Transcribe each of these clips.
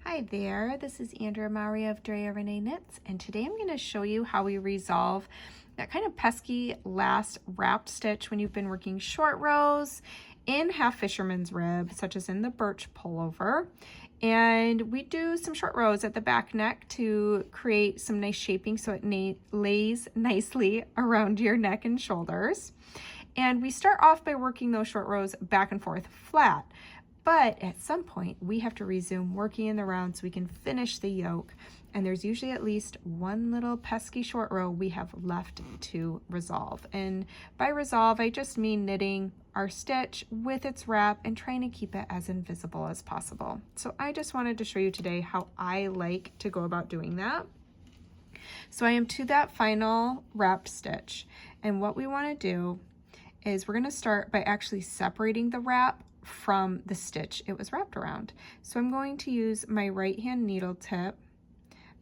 Hi there, this is Andrea Maury of Drea Renee Knits, and today I'm going to show you how we resolve that kind of pesky last wrapped stitch when you've been working short rows in half fisherman's rib, such as in the Birch Pullover. And we do some short rows at the back neck to create some nice shaping so it lays nicely around your neck and shoulders. And we start off by working those short rows back and forth flat. But at some point, we have to resume working in the round so we can finish the yoke. And there's usually at least one little pesky short row we have left to resolve. And by resolve, I just mean knitting our stitch with its wrap and trying to keep it as invisible as possible. So I just wanted to show you today how I like to go about doing that. So I am to that final wrapped stitch. And what we want to do is we're going to start by actually separating the wrap from the stitch it was wrapped around. So I'm going to use my right hand needle tip.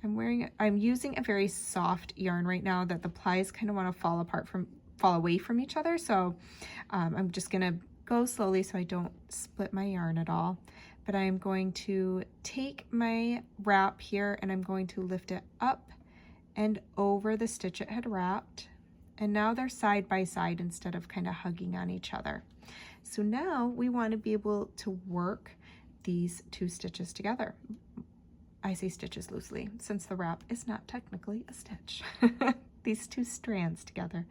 I'm using a very soft yarn right now that the plies kind of want to fall away from each other. So I'm just gonna go slowly so I don't split my yarn at all. But I'm going to take my wrap here and I'm going to lift it up and over the stitch it had wrapped. And now they're side by side instead of kind of hugging on each other. So now we want to be able to work these two stitches together. I say stitches loosely since the wrap is not technically a stitch. These two strands together.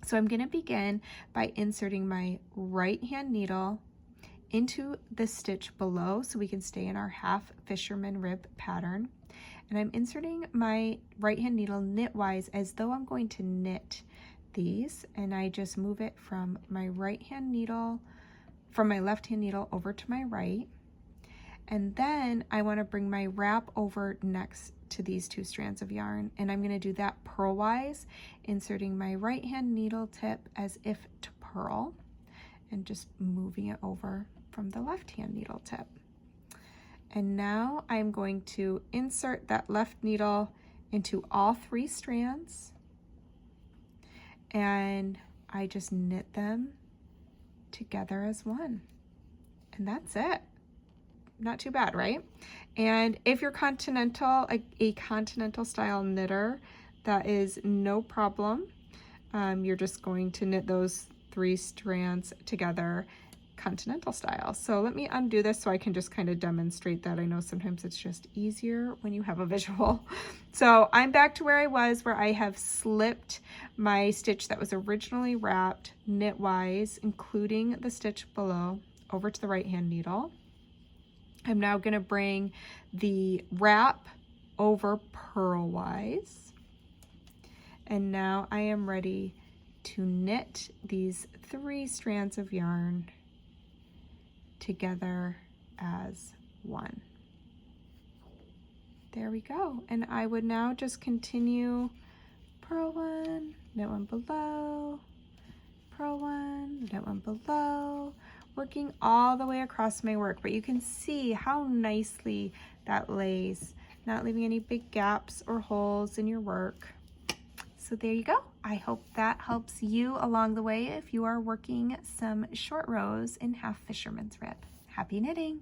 So I'm going to begin by inserting my right hand needle into the stitch below so we can stay in our half fisherman rib pattern. And I'm inserting my right hand needle knitwise as though I'm going to knit these, and I just move it from my right hand needle, from my left hand needle over to my right. And then I want to bring my wrap over next to these two strands of yarn, and I'm going to do that purlwise, inserting my right hand needle tip as if to purl and just moving it over from the left hand needle tip. And now I'm going to insert that left needle into all three strands, and I just knit them together as one. And that's it. Not too bad, right? And if you're continental, a continental style knitter, that is no problem. You're just going to knit those three strands together continental style. So let me undo this so I can just kind of demonstrate that. I know sometimes it's just easier when you have a visual. So I'm back to where I was, where I have slipped my stitch that was originally wrapped knitwise, including the stitch below, over to the right hand needle. I'm now going to bring the wrap over purlwise, and now I am ready to knit these three strands of yarn together as one. There we go. And I would now just continue purl one, knit one below, purl one, knit one below, working all the way across my work. But you can see how nicely that lays, not leaving any big gaps or holes in your work. So there you go. I hope that helps you along the way if you are working some short rows in half fisherman's rib. Happy knitting!